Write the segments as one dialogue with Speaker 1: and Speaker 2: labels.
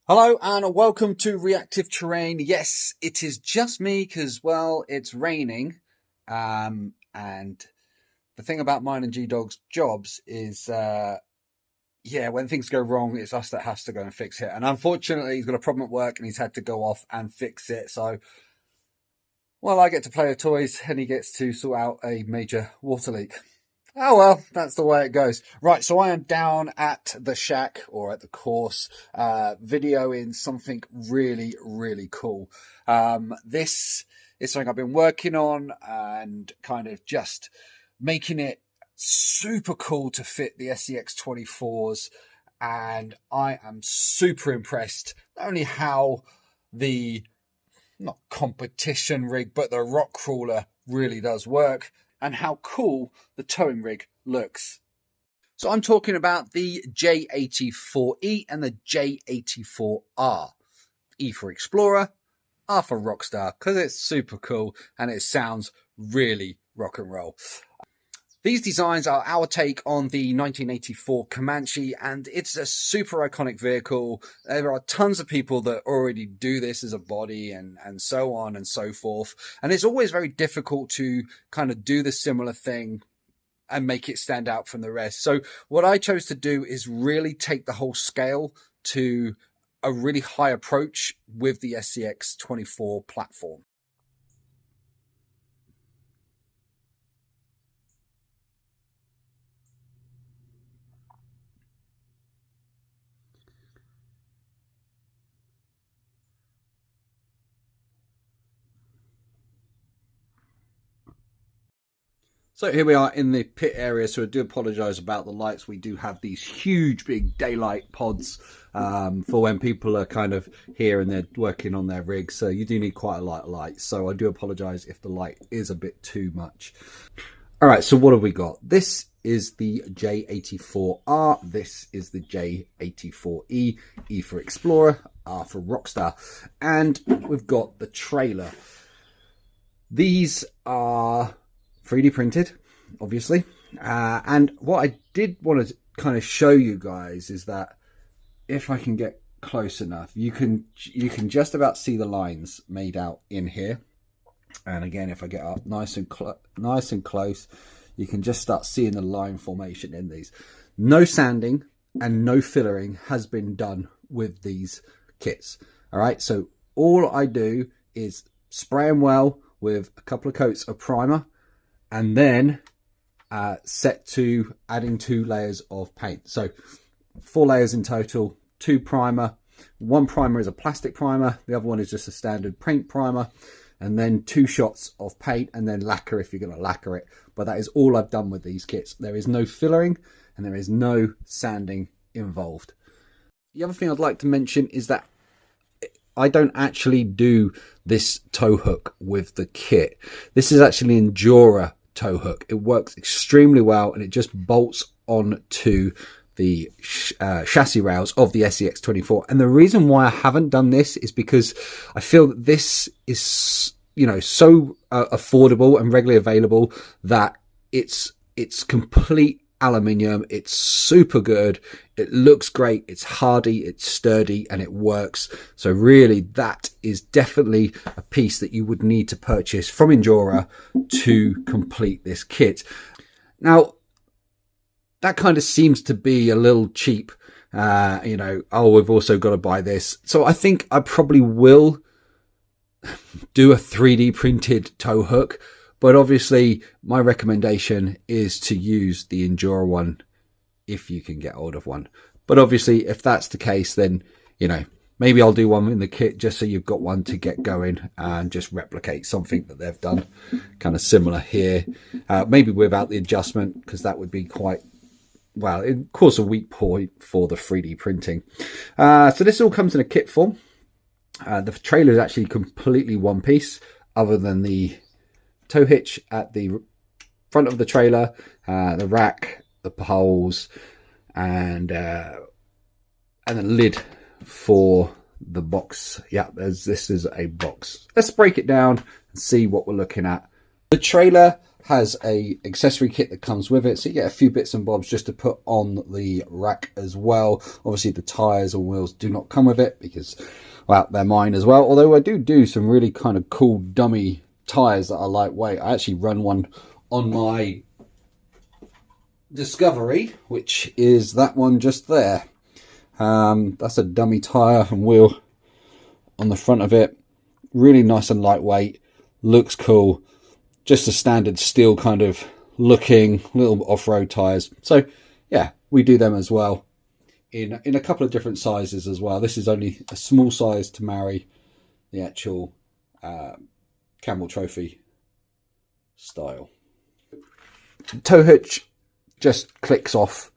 Speaker 1: Hello and welcome to Reactive Terrain. Yes, it is just me because, well, it's raining. And the thing about mine and G-Dog's jobs is, when things go wrong, it's us that has to go and fix it. And unfortunately, he's got a problem at work and he's had to go off and fix it. So, well, I get to play with toys and he gets to sort out a major water leak. Oh, well, that's the way it goes. Right, so I am down at the shack or at the course, videoing something really, really cool. This is something I've been working on and kind of just making it super cool to fit the scx24s. And I am super impressed, not only how the, not competition rig, but the rock crawler really does work, and how cool the towing rig looks. So I'm talking about the J84E and the J84R. E for Explorer, R for Rockstar, because it's super cool and it sounds really rock and roll. These designs are our take on the 1984 Comanche, and it's a super iconic vehicle. There are tons of people that already do this as a body and so on and so forth. And it's always very difficult to kind of do the similar thing and make it stand out from the rest. So what I chose to do is really take the whole scale to a really high approach with the scx24 platform. So here we are in the pit area, so I do apologise about the lights. We do have these huge big daylight pods for when people are kind of here and they're working on their rigs, so you do need quite a lot of light, so I do apologise if the light is a bit too much. Alright, so what have we got? This is the J84R, this is the J84E, E for Explorer, R for Rockstar, and we've got the trailer. These are 3D printed, obviously, and what I did want to kind of show you guys is that if I can get close enough, you can just about see the lines made out in here. And again, if I get up nice and close, you can just start seeing the line formation in these. No sanding and no fillering has been done with these kits. All right, so all I do is spray them well with a couple of coats of primer, and then set to adding 2 layers of paint. So 4 layers in total, 2 primer. One primer is a plastic primer, the other one is just a standard paint primer, and then 2 shots of paint, and then lacquer if you're going to lacquer it. But that is all I've done with these kits. There is no fillering and there is no sanding involved. The other thing I'd like to mention is that I don't actually do this tow hook with the kit. This is actually an Endura tow hook. It works extremely well and it just bolts onto the chassis rails of the scx24. And the reason why I haven't done this is because I feel that this is, so affordable and readily available that it's complete aluminium. It's super good. It looks great. It's hardy, it's sturdy, and it works. So really, that is definitely a piece that you would need to purchase from Endura to complete this kit. Now, that kind of seems to be a little cheap. Oh, we've also got to buy this. So I think I probably will do a 3D printed tow hook. But obviously, my recommendation is to use the Endura one if you can get hold of one. But obviously, if that's the case, then, maybe I'll do one in the kit just so you've got one to get going and just replicate something that they've done kind of similar here. Maybe without the adjustment, because that would be quite, well, of course, a weak point for the 3D printing. So this all comes in a kit form. The trailer is actually completely one piece, other than the tow hitch at the front of the trailer, the rack, the poles, and the lid for the box. Yeah, this is a box. Let's break it down and see what we're looking at. The trailer has a accessory kit that comes with it, so you get a few bits and bobs just to put on the rack as well. Obviously the tires and wheels do not come with it because, well, they're mine as well, although I do some really kind of cool dummy tires that are lightweight. I actually run one on my Discovery, which is that one just there. That's a dummy tire and wheel on the front of it. Really nice and lightweight, looks cool. Just a standard steel kind of looking little off-road tires. So yeah, we do them as well in a couple of different sizes as well. This is only a small size to marry the actual Camel Trophy style. Tow hitch just clicks off.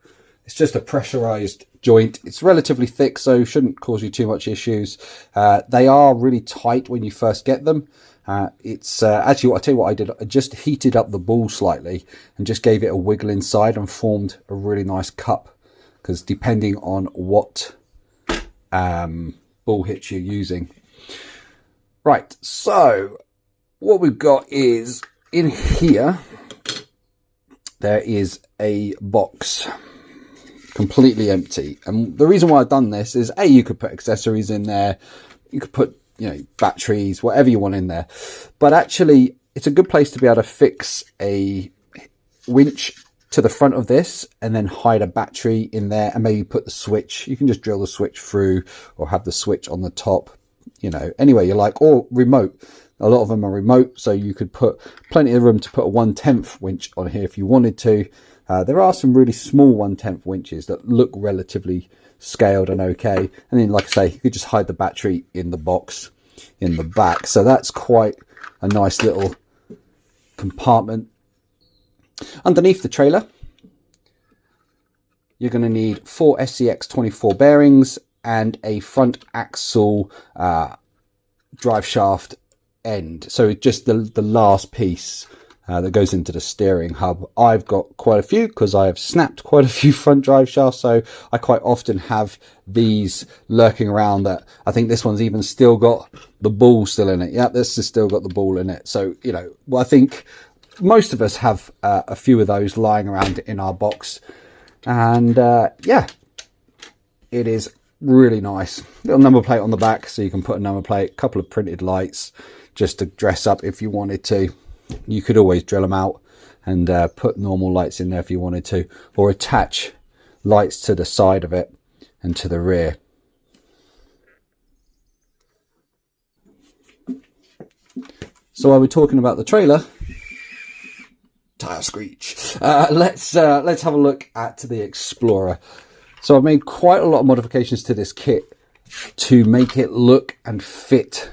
Speaker 1: It's just a pressurized joint. It's relatively thick, so shouldn't cause you too much issues. They are really tight when you first get them. It's actually, I'll tell you what I did. I just heated up the ball slightly and just gave it a wiggle inside and formed a really nice cup, because depending on what ball hitch you're using. Right, so what we've got is in here, there is a box completely empty, and the reason why I've done this is you could put accessories in there, you could put, you know, batteries, whatever you want in there, but actually it's a good place to be able to fix a winch to the front of this and then hide a battery in there, and maybe put the switch. You can just drill the switch through or have the switch on the top, you know, anyway you like, or remote. A lot of them are remote, so you could put plenty of room to put a 1/10 winch on here if you wanted to. There are some really small 1/10 winches that look relatively scaled and okay. And then, like I say, you could just hide the battery in the box in the back. So that's quite a nice little compartment. Underneath the trailer, you're going to need 4 scx24 bearings and a front axle drive shaft end, so just the last piece that goes into the steering hub. I've got quite a few because I have snapped quite a few front drive shafts, so I quite often have these lurking around. That I think this one's even still got the ball still in it. Yeah, this has still got the ball in it. So, you know, well, I think most of us have a few of those lying around in our box, and yeah, it is really nice. Little number plate on the back, so you can put a number plate, a couple of printed lights just to dress up if you wanted to. You could always drill them out and put normal lights in there if you wanted to, or attach lights to the side of it and to the rear. So while we're talking about the trailer, tire screech, let's have a look at the Explorer. So I've made quite a lot of modifications to this kit to make it look and fit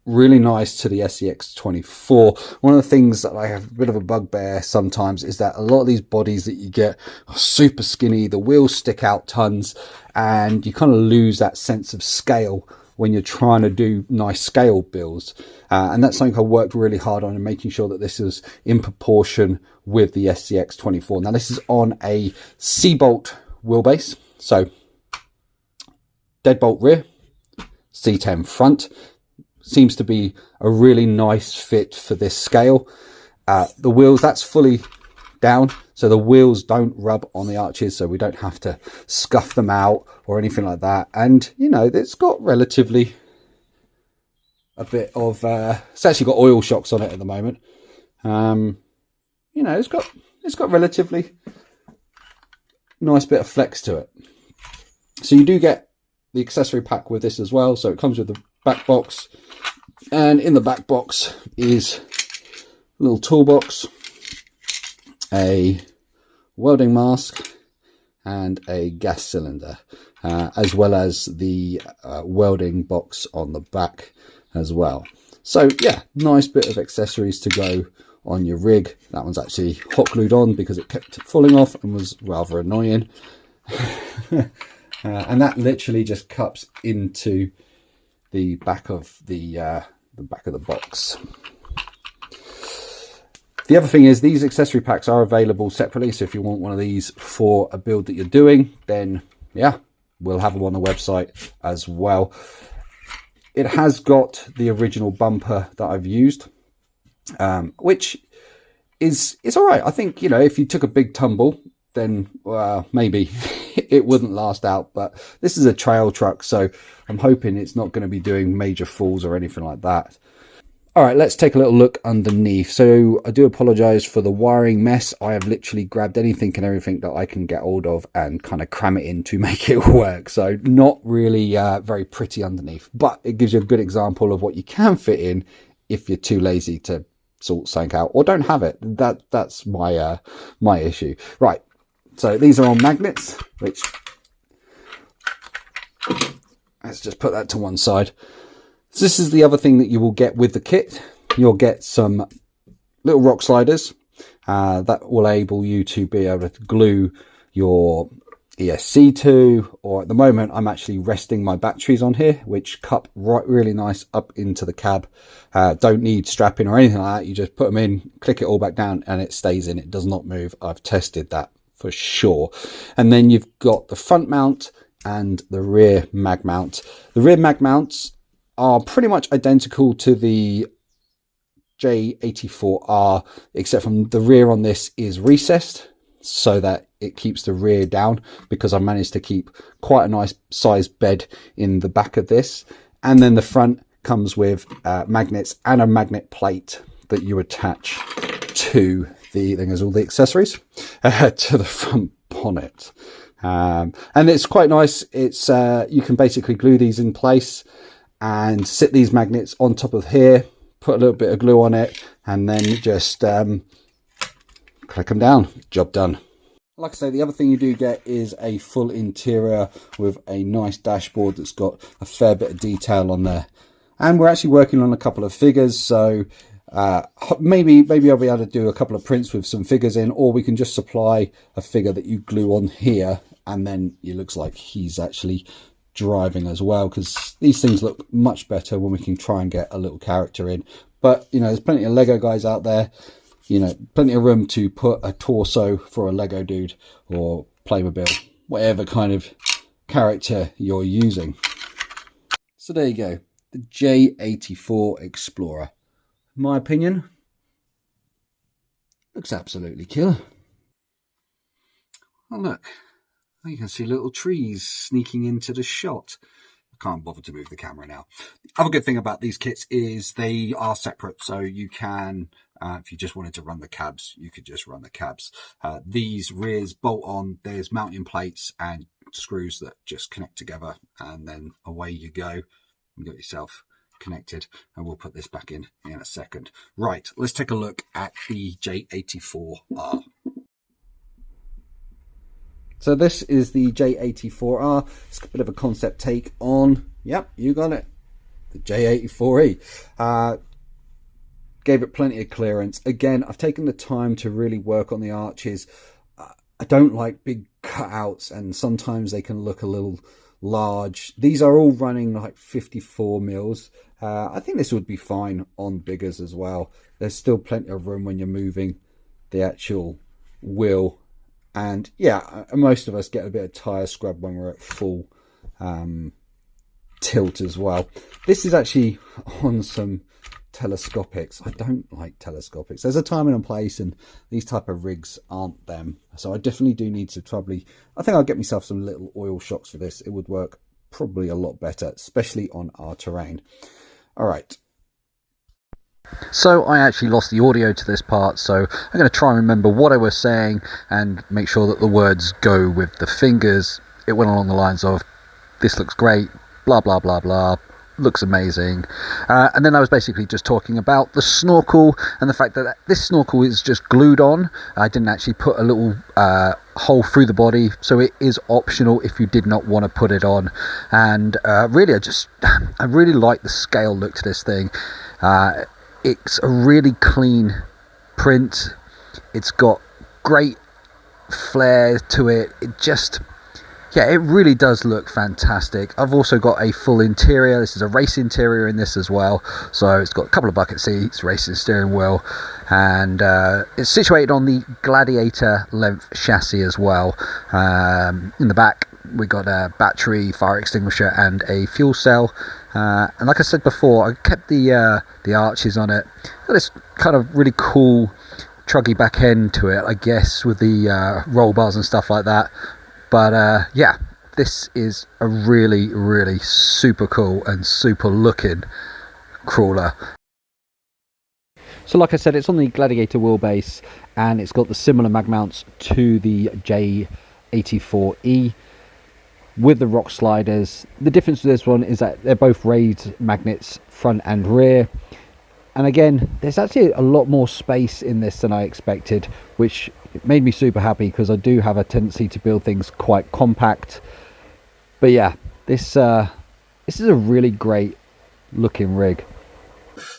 Speaker 1: really nice to the scx24. One of the things that I have a bit of a bugbear sometimes is that a lot of these bodies that you get are super skinny, the wheels stick out tons, and you kind of lose that sense of scale when you're trying to do nice scale builds. And that's something I worked really hard on, in making sure that this is in proportion with the scx24. Now this is on a C-bolt wheelbase, so deadbolt rear, C10 front. Seems to be a really nice fit for this scale. The wheels, that's fully down, so the wheels don't rub on the arches, so we don't have to scuff them out or anything like that. And you know, it's got relatively a bit of it's actually got oil shocks on it at the moment. You know, it's got relatively nice bit of flex to it. So you do get the accessory pack with this as well. So it comes with the back box, and in the back box is a little toolbox, a welding mask, and a gas cylinder, as well as the welding box on the back as well. So yeah, nice bit of accessories to go on your rig. That one's actually hot glued on because it kept falling off and was rather annoying. And that literally just cups into the back of the box. The other thing is, these accessory packs are available separately, so if you want one of these for a build that you're doing, then yeah, we'll have them on the website as well. It has got the original bumper that I've used, which is all right. I think, you know, if you took a big tumble, then maybe it wouldn't last out. But this is a trail truck, so I'm hoping it's not going to be doing major falls or anything like that. All right, let's take a little look underneath. So I do apologize for the wiring mess. I have literally grabbed anything and everything that I can get hold of and kind of cram it in to make it work. So not really very pretty underneath, but it gives you a good example of what you can fit in if you're too lazy to sort something out or don't have it. That's my my issue. Right, so these are on magnets, which let's just put that to one side. So this is the other thing that you will get with the kit. You'll get some little rock sliders that will enable you to be able to glue your ESC to, or at the moment I'm actually resting my batteries on here, which cup right really nice up into the cab. Don't need strapping or anything like that. You just put them in, click it all back down, and it stays in. It does not move. I've tested that for sure. And then you've got the front mount and the rear mag mount. The rear mag mounts are pretty much identical to the J84R, except from the rear on this is recessed so that it keeps the rear down, because I managed to keep quite a nice sized bed in the back of this. And then the front comes with magnets and a magnet plate that you attach to the thing as all the accessories to the front bonnet. And it's quite nice. It's you can basically glue these in place and sit these magnets on top of here, put a little bit of glue on it, and then just click them down. Job done. Like I say, the other thing you do get is a full interior with a nice dashboard that's got a fair bit of detail on there. And we're actually working on a couple of figures, so maybe I'll be able to do a couple of prints with some figures in, or we can just supply a figure that you glue on here, and then it looks like he's actually driving as well, because these things look much better when we can try and get a little character in. But you know, there's plenty of Lego guys out there, you know, plenty of room to put a torso for a Lego dude or Playmobil, whatever kind of character you're using. So there you go, the J84 Explorer. In my opinion, looks absolutely killer. Oh look, you can see little trees sneaking into the shot. I can't bother to move the camera now. The other good thing about these kits is they are separate, so you can, if you just wanted to run the cabs, you could just run the cabs. These rears bolt on, there's mounting plates and screws that just connect together, and then away you go. You got yourself connected, and we'll put this back in a second. Right, let's take a look at the J84R. So this is the J84R. It's a bit of a concept take on, yep, you got it, the J84E. Gave it plenty of clearance. Again, I've taken the time to really work on the arches. I don't like big cutouts, and sometimes they can look a little large. These are all running like 54 mils. I think this would be fine on biggers as well. There's still plenty of room when you're moving the actual wheel. And yeah, most of us get a bit of tire scrub when we're at full tilt as well. This is actually on some telescopics. I don't like telescopics. There's a time and a place, and these type of rigs aren't them. So I definitely do need to probably, I think I'll get myself some little oil shocks for this. It would work probably a lot better, especially on our terrain. All right. So I actually lost the audio to this part, so I'm going to try and remember what I was saying and make sure that the words go with the fingers. It went along the lines of, this looks great, blah blah blah blah, looks amazing, and then I was basically just talking about the snorkel and the fact that this snorkel is just glued on. I didn't actually put a little hole through the body, so it is optional if you did not want to put it on. And really I really like the scale look to this thing. It's a really clean print. It's got great flair to it. It just, yeah, it really does look fantastic. I've also got a full interior. This is a race interior in this as well. So it's got a couple of bucket seats, racing steering wheel, and it's situated on the Gladiator length chassis as well. In the back, we got a battery, fire extinguisher, and a fuel cell. And like I said before, I kept the arches on it. Got this kind of really cool truggy back end to it, I guess, with the roll bars and stuff like that. But yeah, this is a really, really super cool and super looking crawler. So like I said, it's on the Gladiator wheelbase, and it's got the similar mag mounts to the J84E with the rock sliders. The difference with this one is that they're both raised magnets front and rear. And again, there's actually a lot more space in this than I expected, which made me super happy because I do have a tendency to build things quite compact. But yeah, this is a really great looking rig.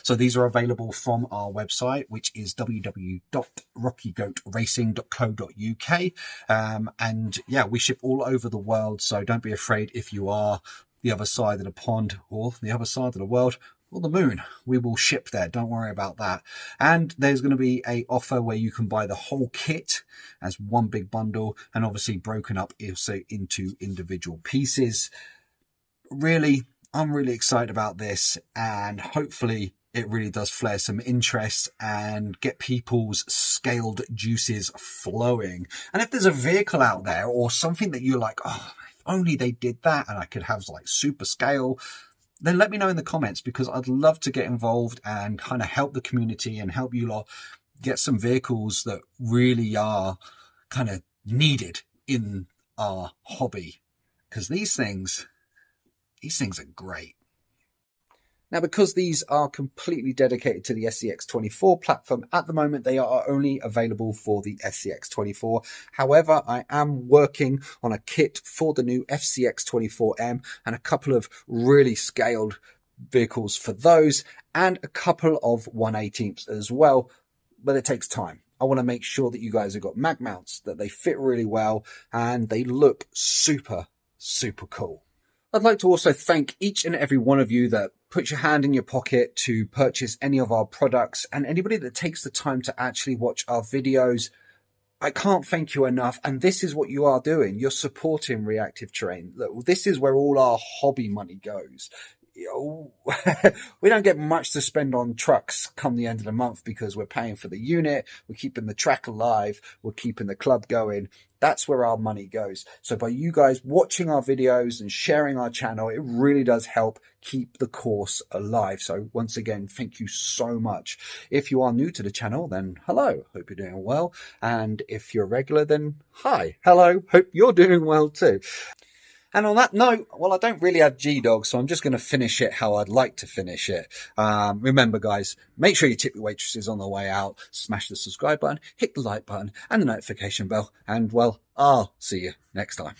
Speaker 2: So these are available from our website, which is www.rockygoatracing.co.uk. And yeah, we ship all over the world. So don't be afraid if you are the other side of the pond or the other side of the world or the moon. We will ship there. Don't worry about that. And there's going to be a offer where you can buy the whole kit as one big bundle, and obviously broken up also into individual pieces. Really, I'm really excited about this, and hopefully it really does flare some interest and get people's scaled juices flowing. And if there's a vehicle out there or something that you're like, oh, if only they did that and I could have like super scale, then let me know in the comments, because I'd love to get involved and kind of help the community and help you lot get some vehicles that really are kind of needed in our hobby, because these things are great. Now, because these are completely dedicated to the scx24 platform, at the moment they are only available for the scx24. However, I am working on a kit for the new FCX24M and a couple of really scaled vehicles for those, and a couple of 1/18ths as well, but it takes time. I want to make sure that you guys have got mag mounts, that they fit really well, and they look super, super cool. I'd like to also thank each and every one of you that puts your hand in your pocket to purchase any of our products, and anybody that takes the time to actually watch our videos. I can't thank you enough. And this is what you are doing. You're supporting Reactive Terrain. This is where all our hobby money goes. We don't get much to spend on trucks come the end of the month because we're paying for the unit, we're keeping the track alive, we're keeping the club going. That's where our money goes. So by you guys watching our videos and sharing our channel, it really does help keep the course alive. So once again, thank you so much. If you are new to the channel, then hello, hope you're doing well. And if you're a regular, then hi, hello, hope you're doing well too. And on that note, well, I don't really have G-Dog, so I'm just going to finish it how I'd like to finish it. Remember, guys, make sure you tip your waitresses on the way out, smash the subscribe button, hit the like button and the notification bell, and, well, I'll see you next time.